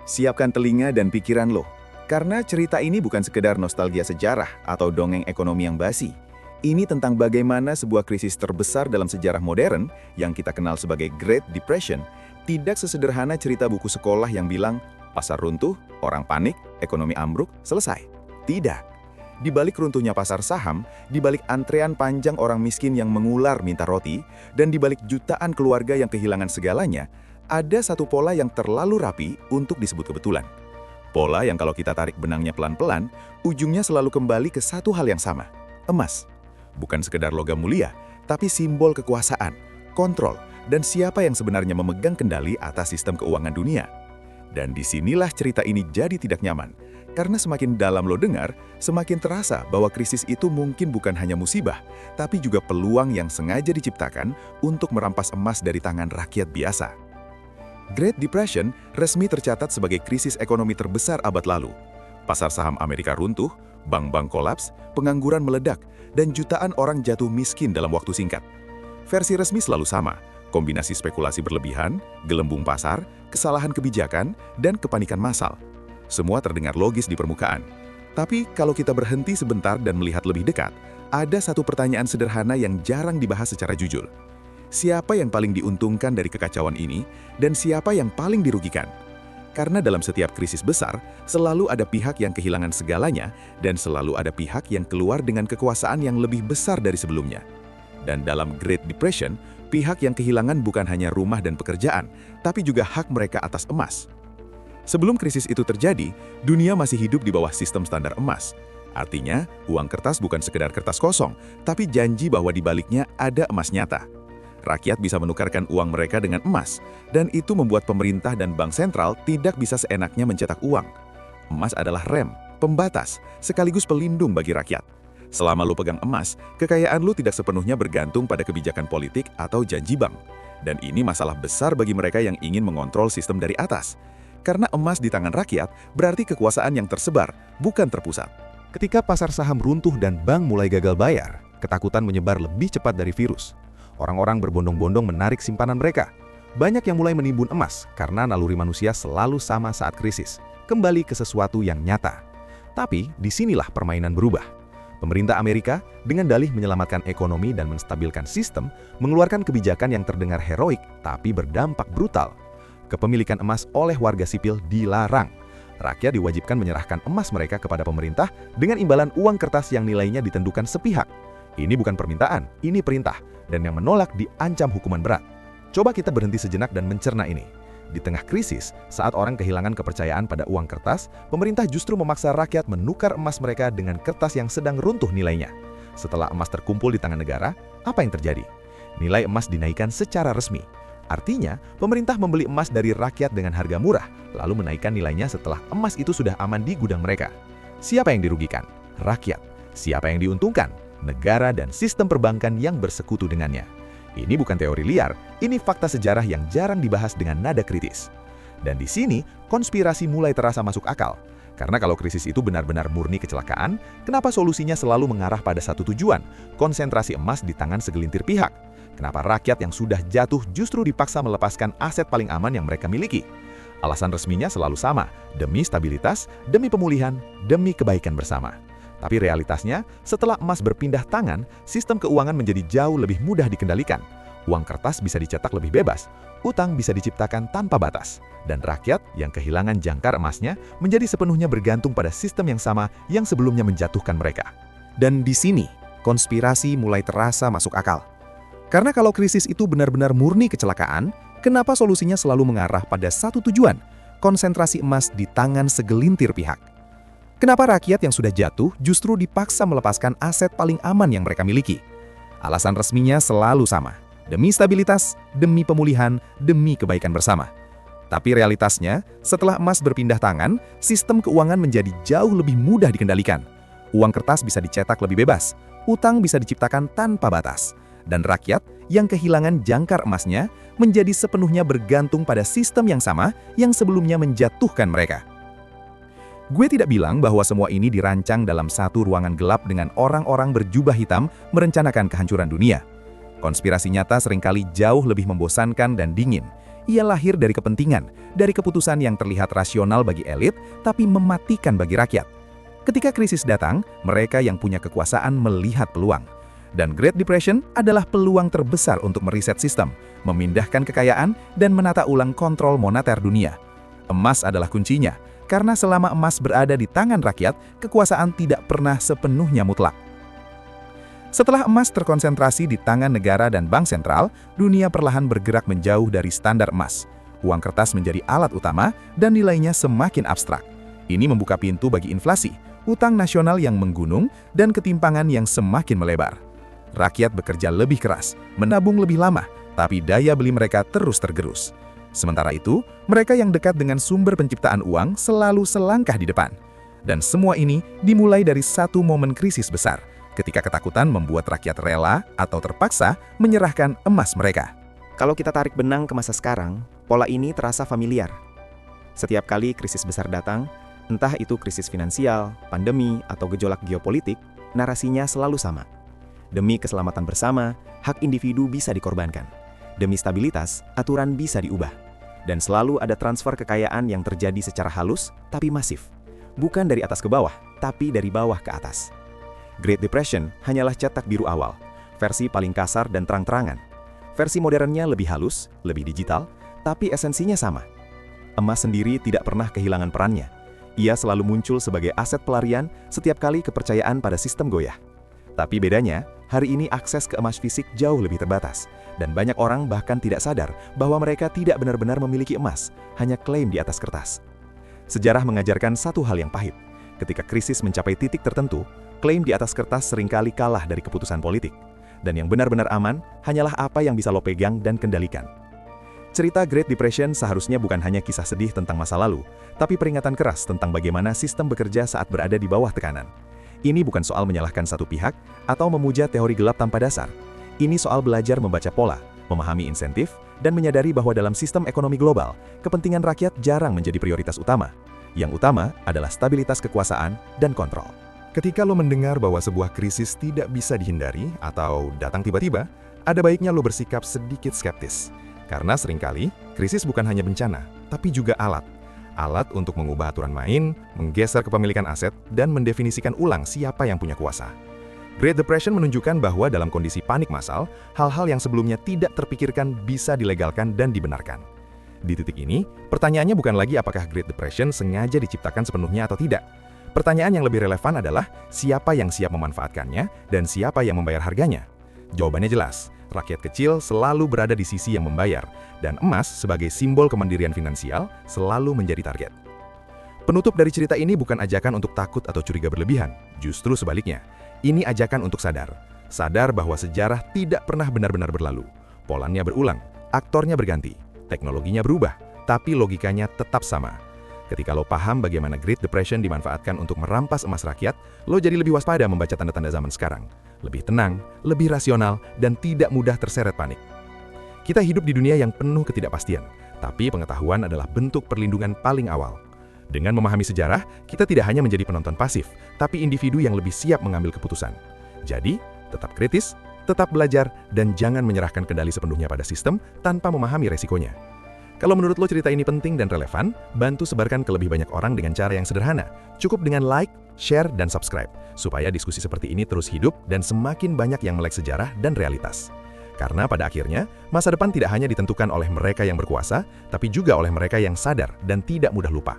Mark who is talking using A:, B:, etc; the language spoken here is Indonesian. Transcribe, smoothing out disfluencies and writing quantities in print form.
A: Siapkan telinga dan pikiran lo, karena cerita ini bukan sekedar nostalgia sejarah atau dongeng ekonomi yang basi. Ini tentang bagaimana sebuah krisis terbesar dalam sejarah modern yang kita kenal sebagai Great Depression tidak sesederhana cerita buku sekolah yang bilang pasar runtuh, orang panik, ekonomi ambruk, selesai. Tidak. Di balik runtuhnya pasar saham, di balik antrean panjang orang miskin yang mengular minta roti, dan di balik jutaan keluarga yang kehilangan segalanya, ada satu pola yang terlalu rapi untuk disebut kebetulan. Pola yang kalau kita tarik benangnya pelan-pelan, ujungnya selalu kembali ke satu hal yang sama, emas. Bukan sekedar logam mulia, tapi simbol kekuasaan, kontrol, dan siapa yang sebenarnya memegang kendali atas sistem keuangan dunia. Dan disinilah cerita ini jadi tidak nyaman, karena semakin dalam lo dengar, semakin terasa bahwa krisis itu mungkin bukan hanya musibah, tapi juga peluang yang sengaja diciptakan untuk merampas emas dari tangan rakyat biasa. Great Depression resmi tercatat sebagai krisis ekonomi terbesar abad lalu. Pasar saham Amerika runtuh, bank-bank kolaps, pengangguran meledak, dan jutaan orang jatuh miskin dalam waktu singkat. Versi resmi selalu sama, kombinasi spekulasi berlebihan, gelembung pasar, kesalahan kebijakan, dan kepanikan massal. Semua terdengar logis di permukaan. Tapi kalau kita berhenti sebentar dan melihat lebih dekat, ada satu pertanyaan sederhana yang jarang dibahas secara jujur. Siapa yang paling diuntungkan dari kekacauan ini, dan siapa yang paling dirugikan? Karena dalam setiap krisis besar, selalu ada pihak yang kehilangan segalanya, dan selalu ada pihak yang keluar dengan kekuasaan yang lebih besar dari sebelumnya. Dan dalam Great Depression, pihak yang kehilangan bukan hanya rumah dan pekerjaan, tapi juga hak mereka atas emas. Sebelum krisis itu terjadi, dunia masih hidup di bawah sistem standar emas. Artinya, uang kertas bukan sekedar kertas kosong, tapi janji bahwa di baliknya ada emas nyata. Rakyat bisa menukarkan uang mereka dengan emas, dan itu membuat pemerintah dan bank sentral tidak bisa seenaknya mencetak uang. Emas adalah rem, pembatas, sekaligus pelindung bagi rakyat. Selama lo pegang emas, kekayaan lo tidak sepenuhnya bergantung pada kebijakan politik atau janji bank. Dan ini masalah besar bagi mereka yang ingin mengontrol sistem dari atas. Karena emas di tangan rakyat berarti kekuasaan yang tersebar, bukan terpusat.
B: Ketika pasar saham runtuh dan bank mulai gagal bayar, ketakutan menyebar lebih cepat dari virus. Orang-orang berbondong-bondong menarik simpanan mereka. Banyak yang mulai menimbun emas karena naluri manusia selalu sama saat krisis, kembali ke sesuatu yang nyata. Tapi disinilah permainan berubah. Pemerintah Amerika dengan dalih menyelamatkan ekonomi dan menstabilkan sistem, mengeluarkan kebijakan yang terdengar heroik tapi berdampak brutal. Kepemilikan emas oleh warga sipil dilarang. Rakyat diwajibkan menyerahkan emas mereka kepada pemerintah dengan imbalan uang kertas yang nilainya ditentukan sepihak. Ini bukan permintaan, ini perintah, dan yang menolak diancam hukuman berat. Coba kita berhenti sejenak dan mencerna ini. Di tengah krisis, saat orang kehilangan kepercayaan pada uang kertas, pemerintah justru memaksa rakyat menukar emas mereka dengan kertas yang sedang runtuh nilainya. Setelah emas terkumpul di tangan negara, apa yang terjadi? Nilai emas dinaikkan secara resmi. Artinya, pemerintah membeli emas dari rakyat dengan harga murah, lalu menaikkan nilainya setelah emas itu sudah aman di gudang mereka. Siapa yang dirugikan? Rakyat. Siapa yang diuntungkan? Negara dan sistem perbankan yang bersekutu dengannya. Ini bukan teori liar, ini fakta sejarah yang jarang dibahas dengan nada kritis. Dan di sini, konspirasi mulai terasa masuk akal. Karena kalau krisis itu benar-benar murni kecelakaan, kenapa solusinya selalu mengarah pada satu tujuan, konsentrasi emas di tangan segelintir pihak? Kenapa rakyat yang sudah jatuh justru dipaksa melepaskan aset paling aman yang mereka miliki? Alasan resminya selalu sama, demi stabilitas, demi pemulihan, demi kebaikan bersama. Tapi realitasnya, setelah emas berpindah tangan, sistem keuangan menjadi jauh lebih mudah dikendalikan. Uang kertas bisa dicetak lebih bebas, utang bisa diciptakan tanpa batas, dan rakyat yang kehilangan jangkar emasnya menjadi sepenuhnya bergantung pada sistem yang sama yang sebelumnya menjatuhkan mereka.
C: Dan di sini, konspirasi mulai terasa masuk akal. Karena kalau krisis itu benar-benar murni kecelakaan, kenapa solusinya selalu mengarah pada satu tujuan, konsentrasi emas di tangan segelintir pihak? Kenapa rakyat yang sudah jatuh justru dipaksa melepaskan aset paling aman yang mereka miliki? Alasan resminya selalu sama, demi stabilitas, demi pemulihan, demi kebaikan bersama. Tapi realitasnya, setelah emas berpindah tangan, sistem keuangan menjadi jauh lebih mudah dikendalikan. Uang kertas bisa dicetak lebih bebas, utang bisa diciptakan tanpa batas, dan rakyat yang kehilangan jangkar emasnya menjadi sepenuhnya bergantung pada sistem yang sama yang sebelumnya menjatuhkan mereka. Gue tidak bilang bahwa semua ini dirancang dalam satu ruangan gelap dengan orang-orang berjubah hitam merencanakan kehancuran dunia. Konspirasi nyata seringkali jauh lebih membosankan dan dingin. Ia lahir dari kepentingan, dari keputusan yang terlihat rasional bagi elit, tapi mematikan bagi rakyat. Ketika krisis datang, mereka yang punya kekuasaan melihat peluang. Dan Great Depression adalah peluang terbesar untuk meriset sistem, memindahkan kekayaan, dan menata ulang kontrol moneter dunia. Emas adalah kuncinya, karena selama emas berada di tangan rakyat, kekuasaan tidak pernah sepenuhnya mutlak. Setelah emas terkonsentrasi di tangan negara dan bank sentral, dunia perlahan bergerak menjauh dari standar emas. Uang kertas menjadi alat utama dan nilainya semakin abstrak. Ini membuka pintu bagi inflasi, utang nasional yang menggunung, dan ketimpangan yang semakin melebar. Rakyat bekerja lebih keras, menabung lebih lama, tapi daya beli mereka terus tergerus. Sementara itu, mereka yang dekat dengan sumber penciptaan uang selalu selangkah di depan. Dan semua ini dimulai dari satu momen krisis besar, ketika ketakutan membuat rakyat rela atau terpaksa menyerahkan emas mereka.
D: Kalau kita tarik benang ke masa sekarang, pola ini terasa familiar. Setiap kali krisis besar datang, entah itu krisis finansial, pandemi, atau gejolak geopolitik, narasinya selalu sama. Demi keselamatan bersama, hak individu bisa dikorbankan. Demi stabilitas, aturan bisa diubah. Dan selalu ada transfer kekayaan yang terjadi secara halus, tapi masif. Bukan dari atas ke bawah, tapi dari bawah ke atas. Great Depression hanyalah cetak biru awal, versi paling kasar dan terang-terangan. Versi modernnya lebih halus, lebih digital, tapi esensinya sama. Emas sendiri tidak pernah kehilangan perannya. Ia selalu muncul sebagai aset pelarian setiap kali kepercayaan pada sistem goyah. Tapi bedanya, hari ini akses ke emas fisik jauh lebih terbatas, dan banyak orang bahkan tidak sadar bahwa mereka tidak benar-benar memiliki emas, hanya klaim di atas kertas. Sejarah mengajarkan satu hal yang pahit. Ketika krisis mencapai titik tertentu, klaim di atas kertas seringkali kalah dari keputusan politik. Dan yang benar-benar aman hanyalah apa yang bisa lo pegang dan kendalikan. Cerita Great Depression seharusnya bukan hanya kisah sedih tentang masa lalu, tapi peringatan keras tentang bagaimana sistem bekerja saat berada di bawah tekanan. Ini bukan soal menyalahkan satu pihak atau memuja teori gelap tanpa dasar. Ini soal belajar membaca pola, memahami insentif, dan menyadari bahwa dalam sistem ekonomi global, kepentingan rakyat jarang menjadi prioritas utama. Yang utama adalah stabilitas kekuasaan dan kontrol.
B: Ketika lo mendengar bahwa sebuah krisis tidak bisa dihindari atau datang tiba-tiba, ada baiknya lo bersikap sedikit skeptis. Karena seringkali, krisis bukan hanya bencana, tapi juga alat. Alat untuk mengubah aturan main, menggeser kepemilikan aset, dan mendefinisikan ulang siapa yang punya kuasa. Great Depression menunjukkan bahwa dalam kondisi panik massal, hal-hal yang sebelumnya tidak terpikirkan bisa dilegalkan dan dibenarkan. Di titik ini, pertanyaannya bukan lagi apakah Great Depression sengaja diciptakan sepenuhnya atau tidak. Pertanyaan yang lebih relevan adalah siapa yang siap memanfaatkannya dan siapa yang membayar harganya. Jawabannya jelas, rakyat kecil selalu berada di sisi yang membayar, dan emas sebagai simbol kemandirian finansial selalu menjadi target. Penutup dari cerita ini bukan ajakan untuk takut atau curiga berlebihan, justru sebaliknya. Ini ajakan untuk sadar. Sadar bahwa sejarah tidak pernah benar-benar berlalu. Polanya berulang, aktornya berganti, teknologinya berubah, tapi logikanya tetap sama. Ketika lo paham bagaimana Great Depression dimanfaatkan untuk merampas emas rakyat, lo jadi lebih waspada membaca tanda-tanda zaman sekarang. Lebih tenang, lebih rasional, dan tidak mudah terseret panik. Kita hidup di dunia yang penuh ketidakpastian, tapi pengetahuan adalah bentuk perlindungan paling awal. Dengan memahami sejarah, kita tidak hanya menjadi penonton pasif, tapi individu yang lebih siap mengambil keputusan. Jadi, tetap kritis, tetap belajar, dan jangan menyerahkan kendali sepenuhnya pada sistem tanpa memahami resikonya. Kalau menurut lo cerita ini penting dan relevan, bantu sebarkan ke lebih banyak orang dengan cara yang sederhana. Cukup dengan like, share, dan subscribe, supaya diskusi seperti ini terus hidup dan semakin banyak yang melek sejarah dan realitas. Karena pada akhirnya, masa depan tidak hanya ditentukan oleh mereka yang berkuasa, tapi juga oleh mereka yang sadar dan tidak mudah lupa.